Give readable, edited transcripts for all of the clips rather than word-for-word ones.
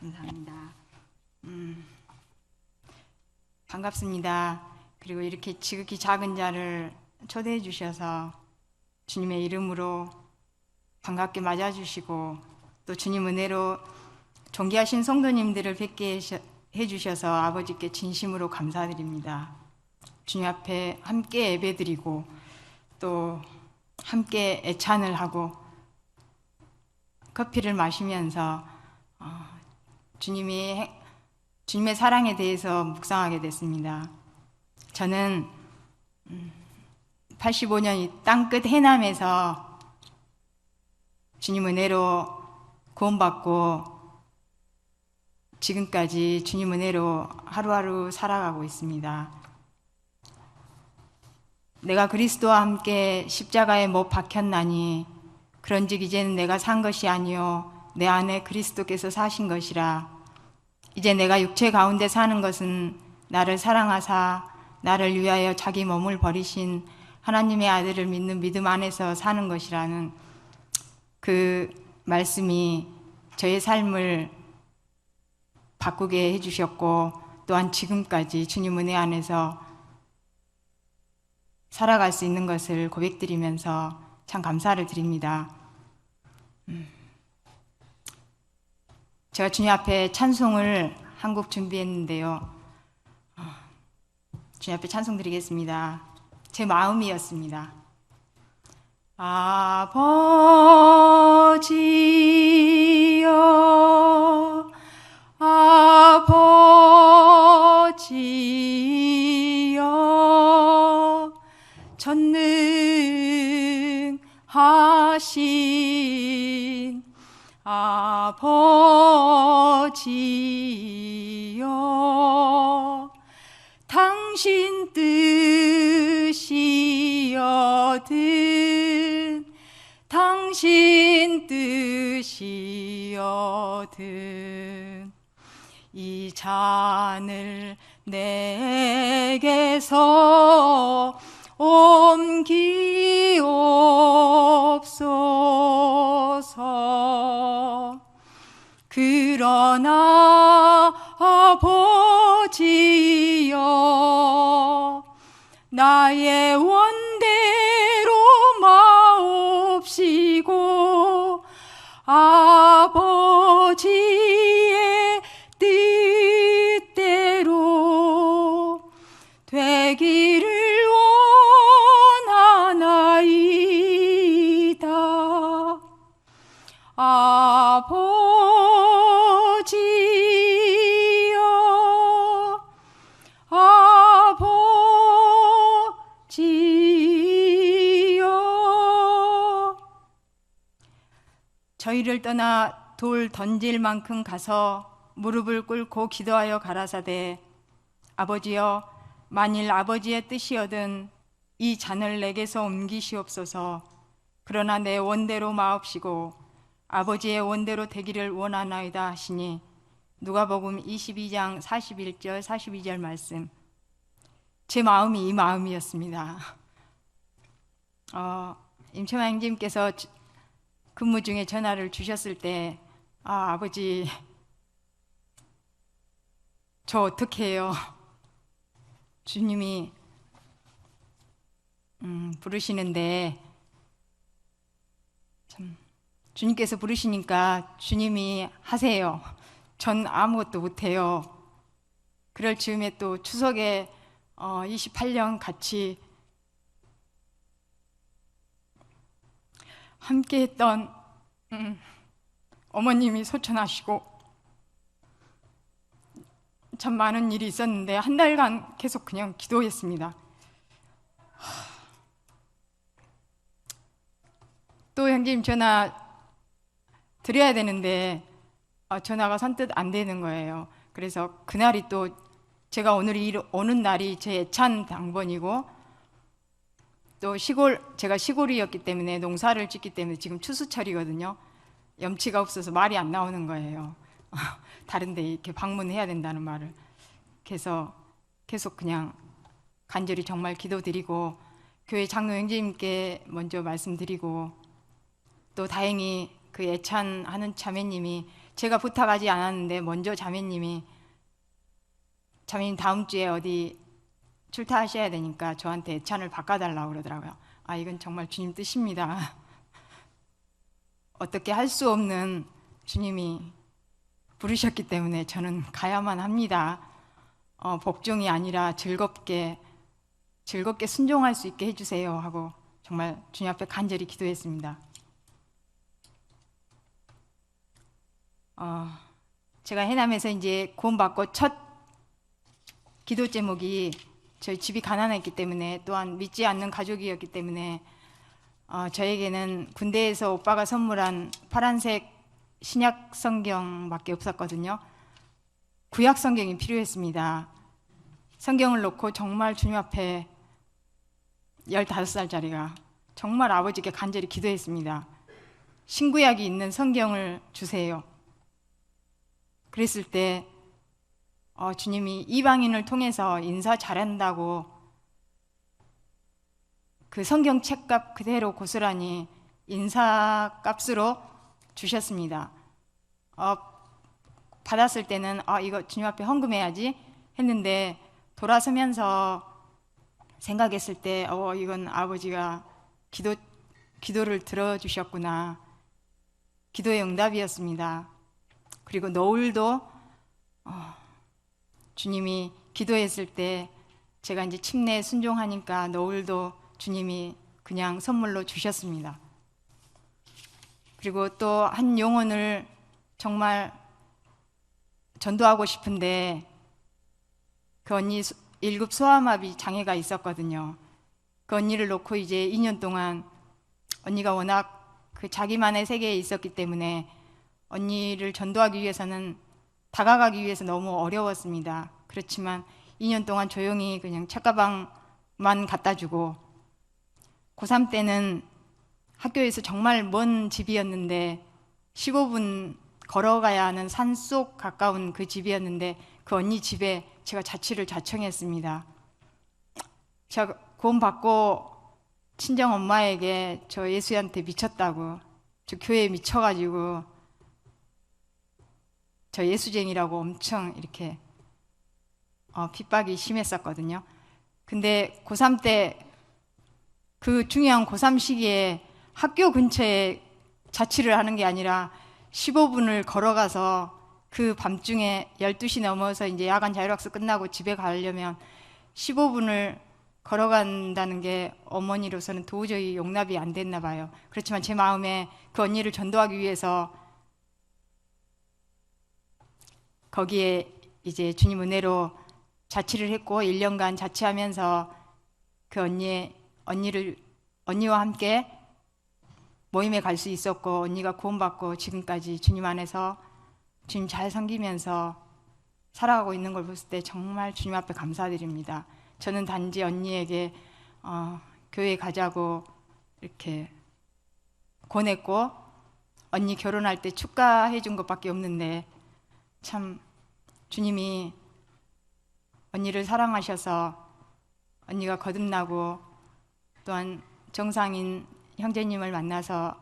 감사합니다. 반갑습니다. 그리고 이렇게 지극히 작은 자를 초대해 주셔서 주님의 이름으로 반갑게 맞아주시고 또 주님 은혜로 존귀하신 성도님들을 뵙게 해주셔서 아버지께 진심으로 감사드립니다. 주님 앞에 함께 예배드리고 또 함께 애찬을 하고 커피를 마시면서 주님의 사랑에 대해서 묵상하게 됐습니다. 저는 85년 이 땅끝 해남에서 주님 은혜로 구원받고 지금까지 주님 은혜로 하루하루 살아가고 있습니다. 내가 그리스도와 함께 십자가에 못 박혔나니 그런즉 이제는 내가 산 것이 아니요 내 안에 그리스도께서 사신 것이라. 이제 내가 육체 가운데 사는 것은 나를 사랑하사 나를 위하여 자기 몸을 버리신 하나님의 아들을 믿는 믿음 안에서 사는 것이라는 그 말씀이 저의 삶을 바꾸게 해주셨고 또한 지금까지 주님 은혜 안에서 살아갈 수 있는 것을 고백드리면서 참 감사를 드립니다. 제가 주님 앞에 찬송을 한 곡 준비했는데요. 주님 앞에 찬송 드리겠습니다. 제 마음이었습니다. 아버지여 아버지여 전능하신 아버지여 당신 뜻이여든 당신 뜻이여든 이 잔을 내게서 옮기옵소서. 그러나 아버지여 나의 원대로 마옵시고 아버지의 뜻대로 되기를 원하나이다. 아버지여 아버지여 저희를 떠나 돌 던질 만큼 가서 무릎을 꿇고 기도하여 가라사대 아버지여 만일 아버지의 뜻이여든 이 잔을 내게서 옮기시옵소서. 그러나 내 원대로 마옵시고 아버지의 원대로 되기를 원하나이다 하시니 누가복음 22장 41절 42절 말씀. 제 마음이 이 마음이었습니다. 임채만 형님께서 근무 중에 전화를 주셨을 때 아버지 저 어떻게 해요? 주님이 부르시는데 참 주님께서 부르시니까 주님이 하세요. 전 아무것도 못해요. 그럴 즈음에 또 추석에 28년 같이 함께했던 어머님이 소천하시고 참 많은 일이 있었는데 한 달간 계속 그냥 기도했습니다. 또 형님 전화 드려야 되는데 전화가 선뜻 안 되는 거예요. 그래서 그날이 또 제가 오는 날이 제 애찬 당번이고 또 제가 시골이었기 때문에 농사를 짓기 때문에 지금 추수철이거든요. 염치가 없어서 말이 안 나오는 거예요. 다른 데 이렇게 방문해야 된다는 말을. 그래서 계속 그냥 간절히 정말 기도드리고 교회 장로 형제님께 먼저 말씀드리고 또 다행히 그 애찬하는 자매님이 제가 부탁하지 않았는데 먼저 자매님 다음 주에 어디 출타하셔야 되니까 저한테 애찬을 바꿔달라고 그러더라고요. 아, 이건 정말 주님 뜻입니다. 어떻게 할 수 없는 주님이 부르셨기 때문에 저는 가야만 합니다. 복종이 아니라 즐겁게 순종할 수 있게 해주세요 하고 정말 주님 앞에 간절히 기도했습니다. 제가 해남에서 이제 구원받고 첫 기도 제목이 저희 집이 가난했기 때문에 또한 믿지 않는 가족이었기 때문에 저에게는 군대에서 오빠가 선물한 파란색 신약 성경밖에 없었거든요. 구약 성경이 필요했습니다. 성경을 놓고 정말 주님 앞에 15살짜리가 정말 아버지께 간절히 기도했습니다. 신구약이 있는 성경을 주세요. 그랬을 때 주님이 이방인을 통해서 인사 잘한다고 그 성경 책값 그대로 고스란히 인사값으로 주셨습니다. 받았을 때는 이거 주님 앞에 헌금해야지 했는데 돌아서면서 생각했을 때 이건 아버지가 기도를 들어주셨구나. 기도의 응답이었습니다. 그리고 노을도 주님이 기도했을 때 제가 이제 침례에 순종하니까 노을도 주님이 그냥 선물로 주셨습니다. 그리고 또 한 영혼을 정말 전도하고 싶은데 그 언니 1급 소아마비 장애가 있었거든요. 그 언니를 놓고 이제 2년 동안 언니가 워낙 그 자기만의 세계에 있었기 때문에 언니를 전도하기 위해서는 다가가기 위해서 너무 어려웠습니다. 그렇지만 2년 동안 조용히 그냥 책가방만 갖다 주고 고3 때는 학교에서 정말 먼 집이었는데 15분 걸어가야 하는 산속 가까운 그 집이었는데 그 언니 집에 제가 자취를 자청했습니다. 제가 구원받고 친정 엄마에게 저 예수한테 미쳤다고, 저 교회에 미쳐가지고 저 예수쟁이라고 엄청 이렇게 핍박이 심했었거든요. 근데 고3 때 그 중요한 고3 시기에 학교 근처에 자취를 하는 게 아니라 15분을 걸어가서 그 밤중에 12시 넘어서 이제 야간 자율학습 끝나고 집에 가려면 15분을 걸어간다는 게 어머니로서는 도저히 용납이 안 됐나 봐요. 그렇지만 제 마음에 그 언니를 전도하기 위해서 거기에 이제 주님 은혜로 자취를 했고 1년간 자취하면서 그 언니와 함께 모임에 갈 수 있었고 언니가 구원받고 지금까지 주님 안에서 주님 잘 섬기면서 살아가고 있는 걸 봤을 때 정말 주님 앞에 감사드립니다. 저는 단지 언니에게 교회 가자고 이렇게 권했고 언니 결혼할 때 축가해 준 것밖에 없는데 참 주님이 언니를 사랑하셔서 언니가 거듭나고 또한 정상인 형제님을 만나서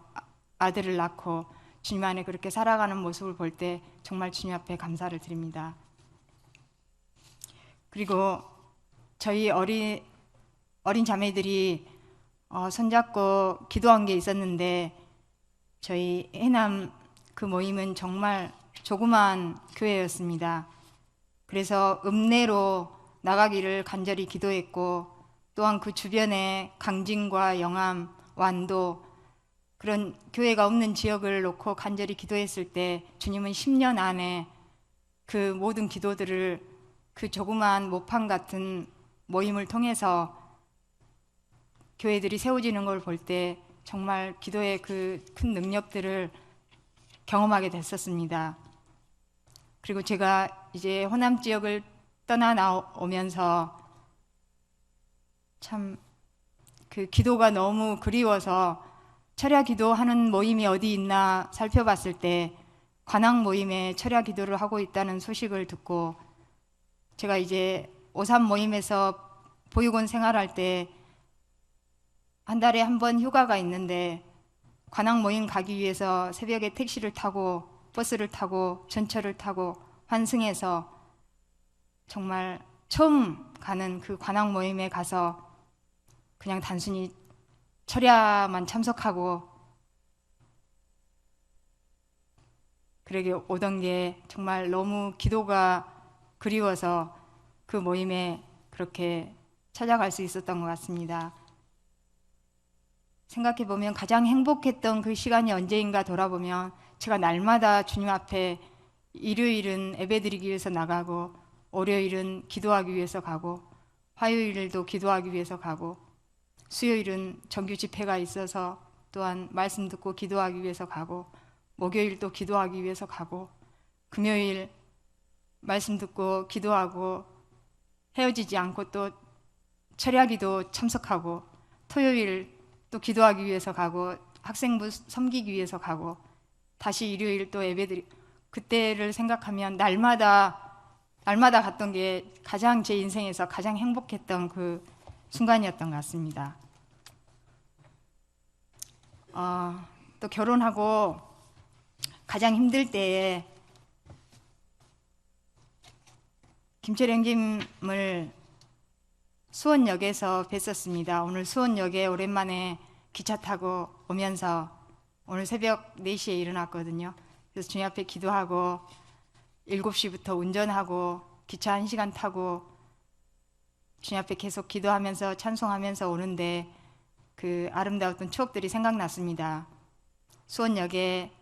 아들을 낳고 주님 안에 그렇게 살아가는 모습을 볼 때 정말 주님 앞에 감사를 드립니다. 그리고 저희 어린 자매들이 손잡고 기도한 게 있었는데 저희 해남 그 모임은 정말 조그마한 교회였습니다. 그래서 읍내로 나가기를 간절히 기도했고 또한 그 주변에 강진과 영암, 완도 그런 교회가 없는 지역을 놓고 간절히 기도했을 때 주님은 10년 안에 그 모든 기도들을 그 조그마한 모판 같은 모임을 통해서 교회들이 세워지는 걸 볼 때 정말 기도의 그 큰 능력들을 경험하게 됐었습니다. 그리고 제가 이제 호남 지역을 떠나 나오면서 참 그 기도가 너무 그리워서 철야 기도하는 모임이 어디 있나 살펴봤을 때 관악 모임에 철야 기도를 하고 있다는 소식을 듣고 제가 이제 오삼 모임에서 보육원 생활할 때 한 달에 한 번 휴가가 있는데 관악 모임 가기 위해서 새벽에 택시를 타고 버스를 타고 전철을 타고 환승해서 정말 처음 가는 그 관악 모임에 가서 그냥 단순히 철야만 참석하고 그러게 오던 게 정말 너무 기도가 그리워서 그 모임에 그렇게 찾아갈 수 있었던 것 같습니다. 생각해보면 가장 행복했던 그 시간이 언제인가 돌아보면 제가 날마다 주님 앞에 일요일은 예배드리기 위해서 나가고 월요일은 기도하기 위해서 가고 화요일도 기도하기 위해서 가고 수요일은 정규 집회가 있어서 또한 말씀 듣고 기도하기 위해서 가고 목요일도 기도하기 위해서 가고 금요일 말씀 듣고 기도하고 헤어지지 않고 또 철야기도 참석하고 토요일 또 기도하기 위해서 가고 학생부 섬기기 위해서 가고 다시 일요일 또 예배드리 그때를 생각하면 날마다 갔던 게 가장 제 인생에서 가장 행복했던 그 순간이었던 것 같습니다. 또 결혼하고 가장 힘들 때에 김철 형님을 수원역에서 뵀었습니다. 오늘 수원역에 오랜만에 기차 타고 오면서 오늘 새벽 4시에 일어났거든요. 그래서 주님 앞에 기도하고 7시부터 운전하고 기차 1시간 타고 주님 앞에 계속 기도하면서 찬송하면서 오는데 그 아름다웠던 추억들이 생각났습니다. 수원역에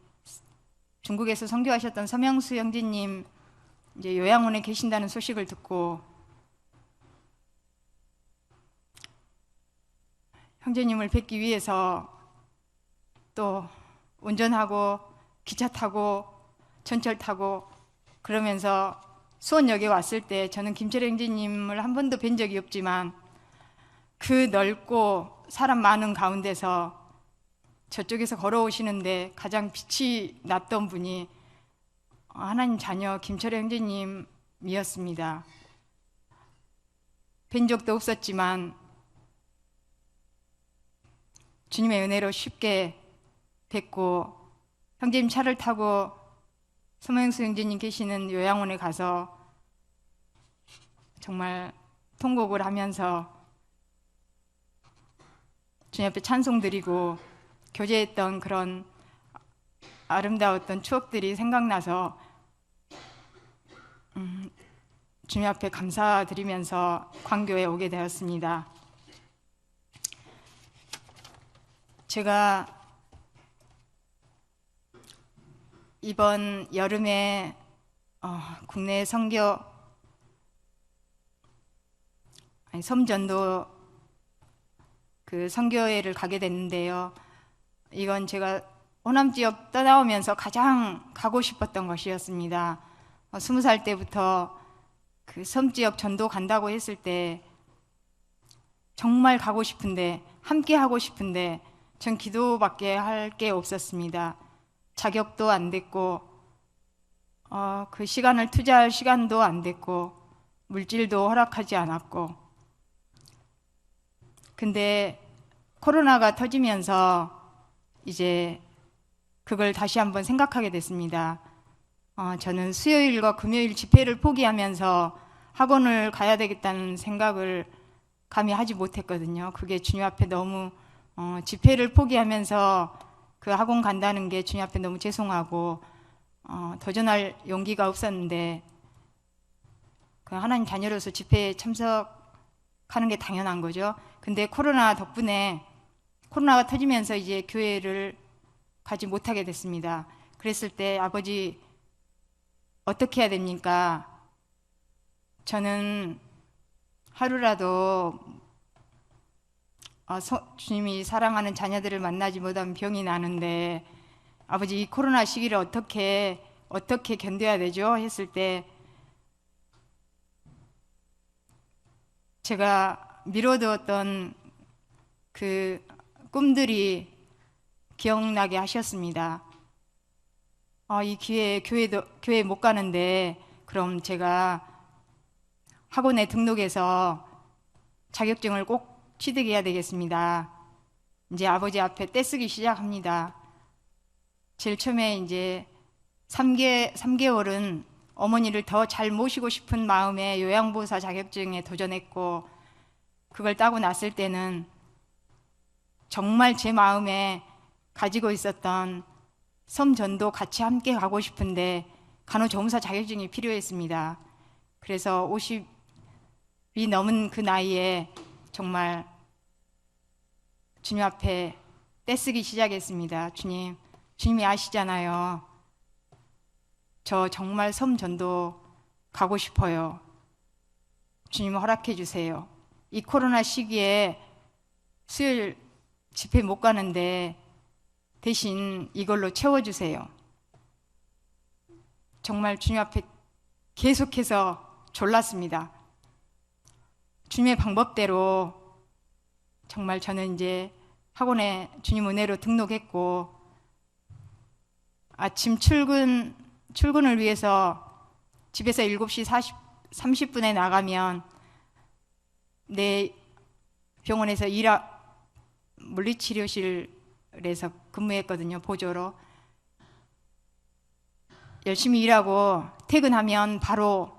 중국에서 선교하셨던 서명수 형제님 이제 요양원에 계신다는 소식을 듣고 형제님을 뵙기 위해서 또 운전하고 기차 타고 전철 타고 그러면서 수원역에 왔을 때 저는 김철 형제님을 한 번도 뵌 적이 없지만 그 넓고 사람 많은 가운데서 저쪽에서 걸어오시는데 가장 빛이 났던 분이 하나님 자녀 김철 형제님이었습니다. 뵌 적도 없었지만 주님의 은혜로 쉽게 뵙고 형제님 차를 타고 서명수 형제님 계시는 요양원에 가서 정말 통곡을 하면서 주님 앞에 찬송 드리고 교제했던 그런 아름다웠던 추억들이 생각나서 주님 앞에 감사드리면서 광교에 오게 되었습니다. 제가 이번 여름에 국내 섬전도 그 선교회를 가게 됐는데요. 이건 제가 호남 지역 떠나오면서 가장 가고 싶었던 것이었습니다. 20살 때부터 그 섬 지역 전도 간다고 했을 때 정말 가고 싶은데 함께 하고 싶은데 전 기도밖에 할 게 없었습니다. 자격도 안 됐고 그 시간을 투자할 시간도 안 됐고 물질도 허락하지 않았고 근데 코로나가 터지면서 이제 그걸 다시 한번 생각하게 됐습니다. 저는 수요일과 금요일 집회를 포기하면서 학원을 가야 되겠다는 생각을 감히 하지 못했거든요. 그게 주님 앞에 너무 집회를 포기하면서 그 학원 간다는 게 주님 앞에 너무 죄송하고 도전할 용기가 없었는데 그 하나님 자녀로서 집회에 참석하는 게 당연한 거죠. 근데 코로나 덕분에 코로나가 터지면서 이제 교회를 가지 못하게 됐습니다. 그랬을 때 아버지 어떻게 해야 됩니까? 저는 하루라도 주님이 사랑하는 자녀들을 만나지 못하면 병이 나는데 아버지 이 코로나 시기를 어떻게 견뎌야 되죠? 했을 때 제가 미뤄두었던 그 꿈들이 기억나게 하셨습니다. 이 기회에 교회 못 가는데 그럼 제가 학원에 등록해서 자격증을 꼭 취득해야 되겠습니다. 이제 아버지 앞에 떼쓰기 시작합니다. 제일 처음에 이제 3개월은 어머니를 더 잘 모시고 싶은 마음에 요양보호사 자격증에 도전했고, 그걸 따고 났을 때는 정말 제 마음에 가지고 있었던 섬전도 같이 함께 가고 싶은데 간호조무사 자격증이 필요했습니다. 그래서 50이 넘은 그 나이에 정말 주님 앞에 떼쓰기 시작했습니다. 주님이 아시잖아요. 저 정말 섬전도 가고 싶어요. 주님 허락해 주세요. 이 코로나 시기에 수요일 집회 못 가는데 대신 이걸로 채워주세요. 정말 주님 앞에 계속해서 졸랐습니다. 주님의 방법대로 정말 저는 이제 학원에 주님 은혜로 등록했고, 아침 출근을 위해서 집에서 7시 30분에 나가면 내 병원에서 물리치료실에서 근무했거든요. 보조로. 열심히 일하고 퇴근하면 바로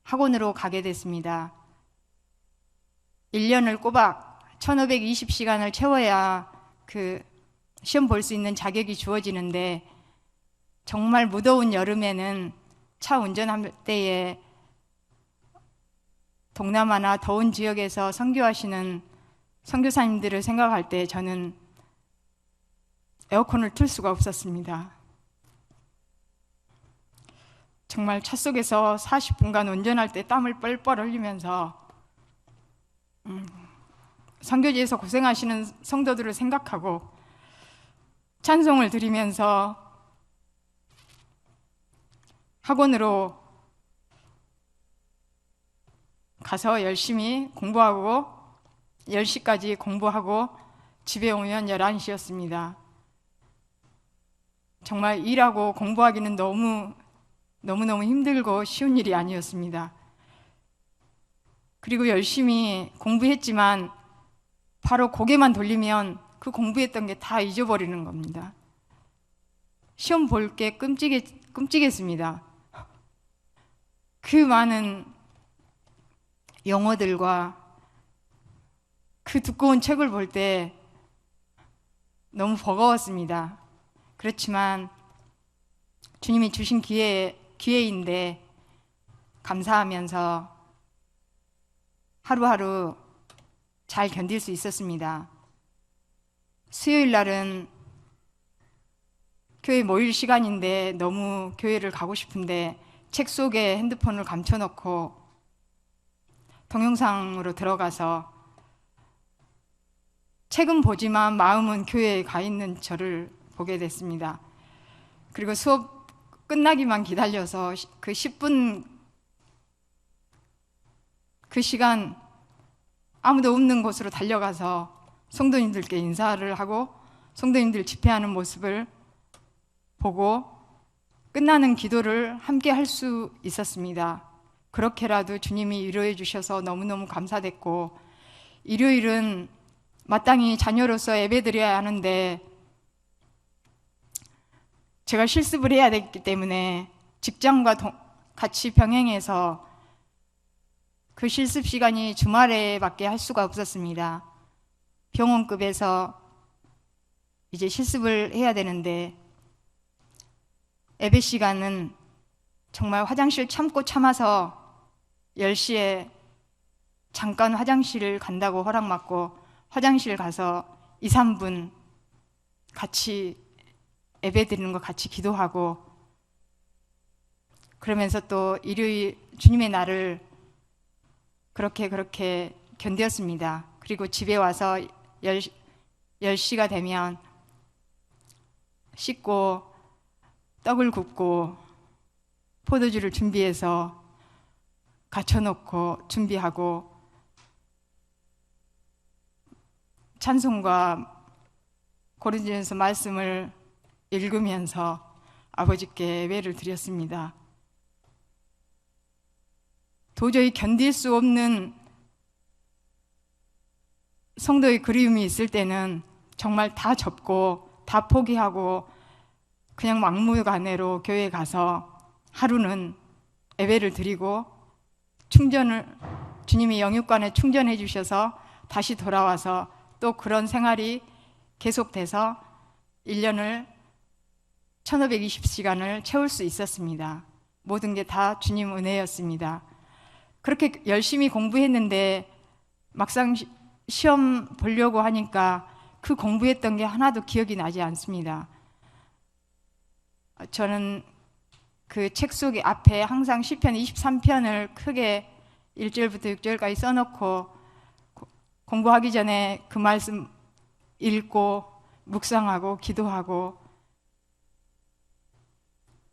학원으로 가게 됐습니다. 1년을 꼬박 1520시간을 채워야 그 시험 볼 수 있는 자격이 주어지는데, 정말 무더운 여름에는 차 운전할 때에 동남아나 더운 지역에서 선교하시는 선교사님들을 생각할 때 저는 에어컨을 틀 수가 없었습니다. 정말 차 속에서 40분간 운전할 때 땀을 뻘뻘 흘리면서 선교지에서 고생하시는 성도들을 생각하고 찬송을 드리면서 학원으로 가서 열심히 공부하고 10시까지 공부하고 집에 오면 11시였습니다. 정말 일하고 공부하기는 너무너무 힘들고 쉬운 일이 아니었습니다. 그리고 열심히 공부했지만 바로 고개만 돌리면 그 공부했던 게 다 잊어버리는 겁니다. 시험 볼 게 끔찍했습니다. 그 많은 영어들과 그 두꺼운 책을 볼 때 너무 버거웠습니다. 그렇지만 주님이 주신 기회인데 감사하면서 하루하루 잘 견딜 수 있었습니다. 수요일 날은 교회 모일 시간인데 너무 교회를 가고 싶은데 책 속에 핸드폰을 감춰놓고 동영상으로 들어가서 책은 보지만 마음은 교회에 가 있는 저를 보게 됐습니다. 그리고 수업 끝나기만 기다려서 그 10분 그 시간 아무도 없는 곳으로 달려가서 성도님들께 인사를 하고 성도님들 집회하는 모습을 보고 끝나는 기도를 함께 할 수 있었습니다. 그렇게라도 주님이 위로해 주셔서 너무너무 감사됐고, 일요일은 마땅히 자녀로서 예배드려야 하는데 제가 실습을 해야 됐기 때문에 직장과 같이 병행해서 그 실습 시간이 주말에밖에 할 수가 없었습니다. 병원급에서 이제 실습을 해야 되는데 예배 시간은 정말 화장실 참고 참아서 10시에 잠깐 화장실 간다고 허락받고 화장실 가서 2, 3분 같이 예배 드리는 거 같이 기도하고, 그러면서 또 일요일 주님의 날을 그렇게 견뎠습니다. 그리고 집에 와서 10시가 되면 씻고 떡을 굽고 포도주를 준비해서 갖춰놓고 준비하고 찬송과 고린도전서 말씀을 읽으면서 아버지께 예배를 드렸습니다. 도저히 견딜 수 없는 성도의 그리움이 있을 때는 정말 다 접고 다 포기하고 그냥 막무가내로 교회에 가서 하루는 예배를 드리고 주님이 영육간에 충전해 주셔서 다시 돌아와서 또 그런 생활이 계속돼서 1년을 1520시간을 채울 수 있었습니다. 모든 게 다 주님 은혜였습니다. 그렇게 열심히 공부했는데 막상 시험 보려고 하니까 그 공부했던 게 하나도 기억이 나지 않습니다. 저는 그 책 속에 앞에 항상 시편 23편을 크게 1절부터 6절까지 써놓고 공부하기 전에 그 말씀 읽고 묵상하고 기도하고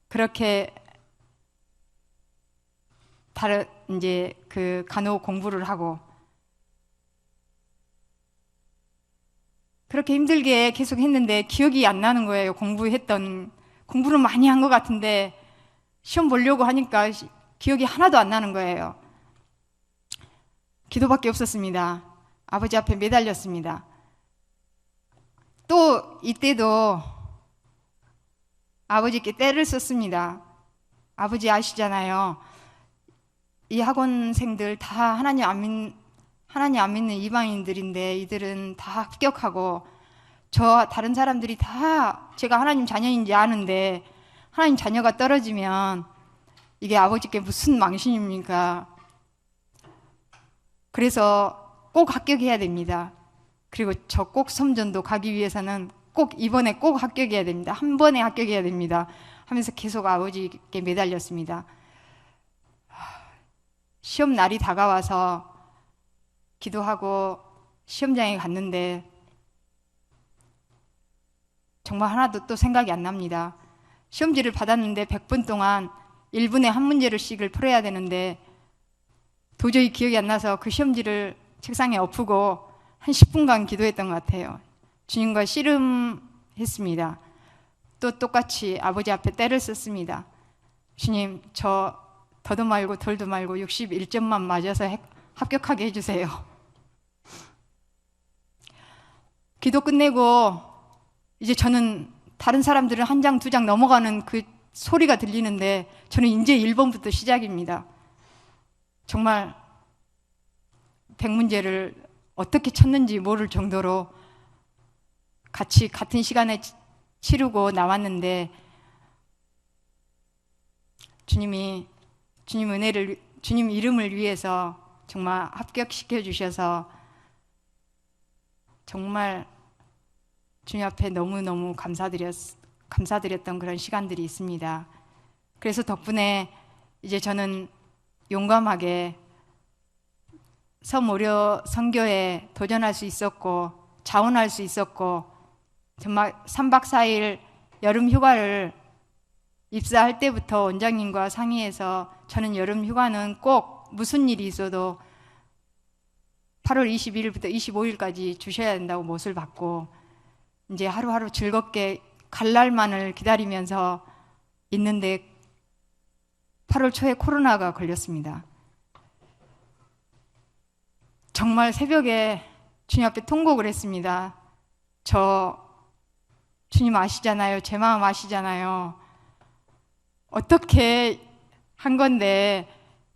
그렇게 다른 이제 그 간호 공부를 하고 그렇게 힘들게 계속 했는데 기억이 안 나는 거예요. 공부를 많이 한 것 같은데 시험 보려고 하니까 기억이 하나도 안 나는 거예요. 기도밖에 없었습니다. 아버지 앞에 매달렸습니다. 또 이때도 아버지께 떼를 썼습니다. 아버지 아시잖아요. 이 학원생들 다 하나님 안 믿는 이방인들인데 이들은 다 합격하고 다른 사람들이 다 제가 하나님 자녀인지 아는데 하나님 자녀가 떨어지면 이게 아버지께 무슨 망신입니까? 그래서 꼭 합격해야 됩니다. 그리고 저 꼭 섬전도 가기 위해서는 이번에 꼭 합격해야 됩니다. 한 번에 합격해야 됩니다. 하면서 계속 아버지께 매달렸습니다. 시험 날이 다가와서 기도하고 시험장에 갔는데 정말 하나도 또 생각이 안 납니다. 시험지를 받았는데 100분 동안 1분에 한 문제씩을 풀어야 되는데 도저히 기억이 안 나서 그 시험지를 책상에 엎고 한 10분간 기도했던 것 같아요. 주님과 씨름했습니다. 또 똑같이 아버지 앞에 떼를 썼습니다. 주님, 저 더도 말고 덜도 말고 61점만 맞아서 합격하게 해주세요. 기도 끝내고 이제 저는 다른 사람들은 한 장, 두 장 넘어가는 그 소리가 들리는데 저는 이제 1번부터 시작입니다. 정말 100문제를 어떻게 쳤는지 모를 정도로 같이 같은 시간에 치르고 나왔는데 주님 이름을 위해서 정말 합격시켜 주셔서 정말 주님 앞에 너무너무 감사드렸던 그런 시간들이 있습니다. 그래서 덕분에 이제 저는 용감하게 서모려 선교에 도전할 수 있었고 자원할 수 있었고 정말 3박 4일 여름 휴가를 입사할 때부터 원장님과 상의해서 저는 여름 휴가는 꼭 무슨 일이 있어도 8월 22일부터 25일까지 주셔야 된다고 못을 받고 이제 하루하루 즐겁게 갈 날만을 기다리면서 있는데 8월 초에 코로나가 걸렸습니다. 정말 새벽에 주님 앞에 통곡을 했습니다. 주님 아시잖아요. 제 마음 아시잖아요. 어떻게 한 건데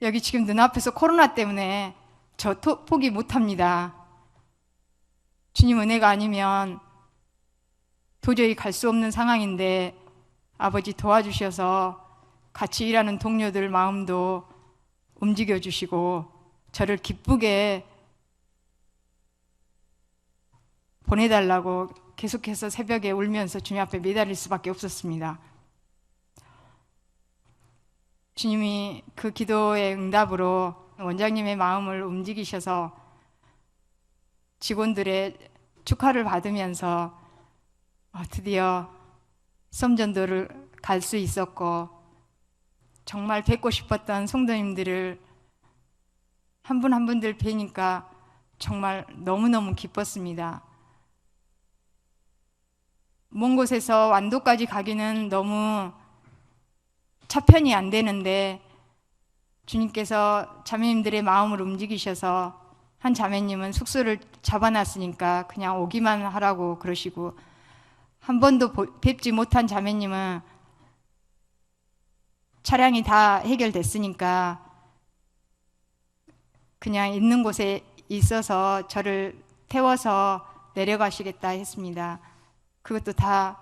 여기 지금 눈앞에서 코로나 때문에 저 포기 못합니다. 주님 은혜가 아니면 도저히 갈 수 없는 상황인데 아버지 도와주셔서 같이 일하는 동료들 마음도 움직여 주시고 저를 기쁘게 보내달라고 계속해서 새벽에 울면서 주님 앞에 매달릴 수밖에 없었습니다. 주님이 그 기도의 응답으로 원장님의 마음을 움직이셔서 직원들의 축하를 받으면서 드디어 썸전도를 갈 수 있었고 정말 뵙고 싶었던 성도님들을 한 분 한 분들 뵈니까 정말 너무너무 기뻤습니다. 먼 곳에서 완도까지 가기는 너무 차편이 안 되는데 주님께서 자매님들의 마음을 움직이셔서 한 자매님은 숙소를 잡아놨으니까 그냥 오기만 하라고 그러시고 한 번도 뵙지 못한 자매님은 차량이 다 해결됐으니까 그냥 있는 곳에 있어서 저를 태워서 내려가시겠다 했습니다. 그것도 다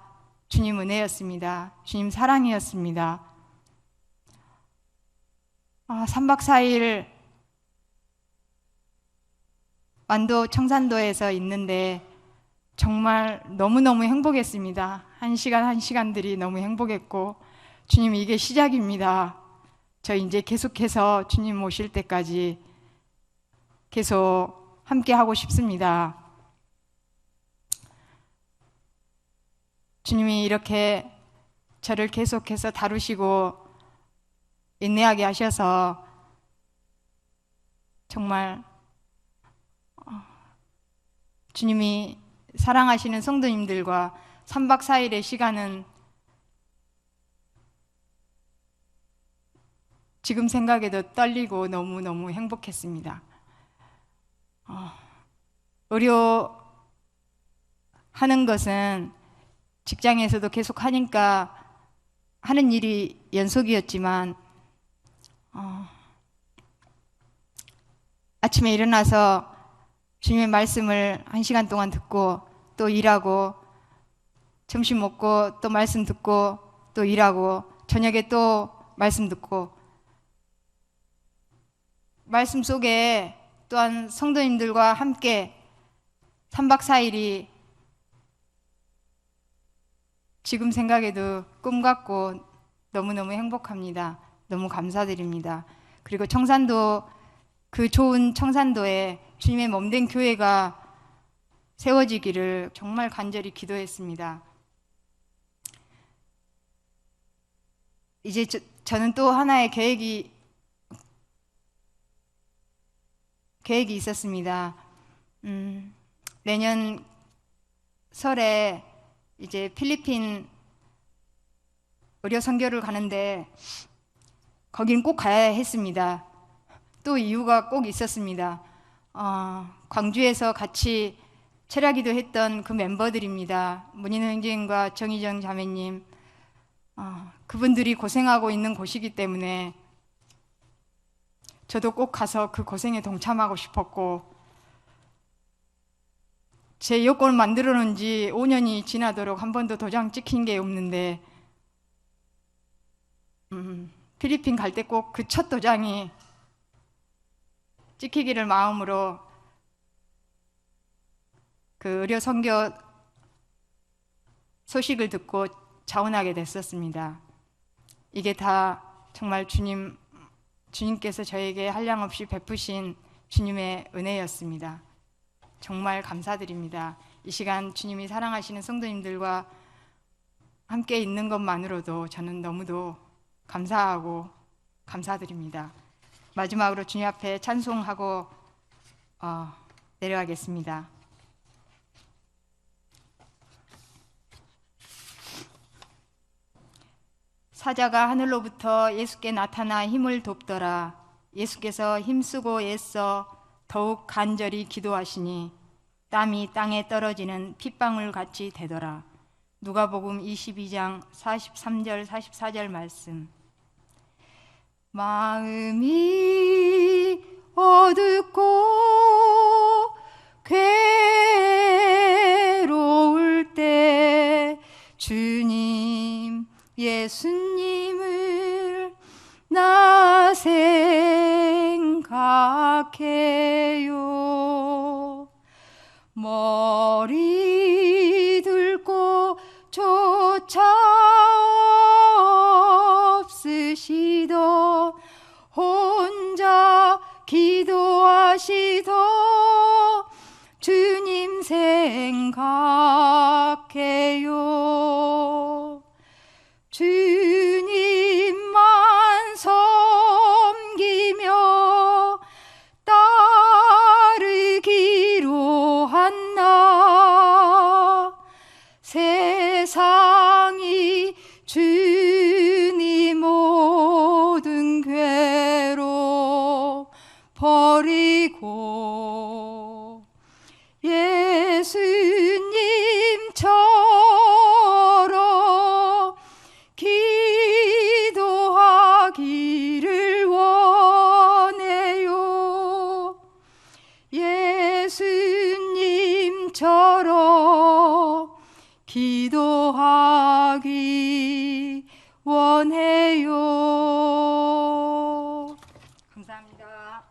주님 은혜였습니다. 주님 사랑이었습니다. 3박 4일 완도 청산도에서 있는데 정말 너무너무 행복했습니다. 한 시간 한 시간들이 너무 행복했고, 주님 이게 시작입니다. 저 이제 계속해서 주님 오실 때까지 계속 함께 하고 싶습니다. 주님이 이렇게 저를 계속해서 다루시고 인내하게 하셔서 정말 주님이 사랑하시는 성도님들과 3박 4일의 시간은 지금 생각해도 떨리고 너무너무 행복했습니다. 의료하는 것은 직장에서도 계속 하니까 하는 일이 연속이었지만 아침에 일어나서 주님의 말씀을 1시간 동안 듣고 또 일하고, 점심 먹고 또 말씀 듣고 또 일하고, 저녁에 또 말씀 듣고, 말씀 속에 또한 성도님들과 함께 3박 4일이 지금 생각해도 꿈 같고 너무너무 행복합니다. 너무 감사드립니다. 그리고 청산도, 그 좋은 청산도에 주님의 몸된 교회가 세워지기를 정말 간절히 기도했습니다. 이제 저는 또 하나의 계획이 있었습니다. 내년 설에 이제 필리핀 의료 선교를 가는데 거긴 꼭 가야 했습니다. 또 이유가 꼭 있었습니다. 광주에서 같이 철야기도 했던 그 멤버들입니다. 문인행진과 정희정 자매님, 그분들이 고생하고 있는 곳이기 때문에 저도 꼭 가서 그 고생에 동참하고 싶었고, 제 여권을 만들어 놓은 지 5년이 지나도록 한 번도 도장 찍힌 게 없는데 필리핀 갈 때 꼭 그 첫 도장이 찍히기를 마음으로 그 의료 선교 소식을 듣고 자원하게 됐었습니다. 이게 다 정말 주님께서 저에게 한량없이 베푸신 주님의 은혜였습니다. 정말 감사드립니다. 이 시간 주님이 사랑하시는 성도님들과 함께 있는 것만으로도 저는 너무도 감사하고 감사드립니다. 마지막으로 주님 앞에 찬송하고 내려가겠습니다. 사자가 하늘로부터 예수께 나타나 힘을 돕더라. 예수께서 힘쓰고 애써 더욱 간절히 기도하시니 땀이 땅에 떨어지는 핏방울 같이 되더라. 누가복음 22장 43절 44절 말씀. 마음이 어둡고 괴로울 때 주님 예수님을 나 생각해요. 머리 들고 조차 없으시도 혼자 기도하시도 주님 생각해요. 주님만 섬기며 따르기로 한 나 세상이 주님 모든 괴로 버리고 예수님 기도하기 원해요. 감사합니다.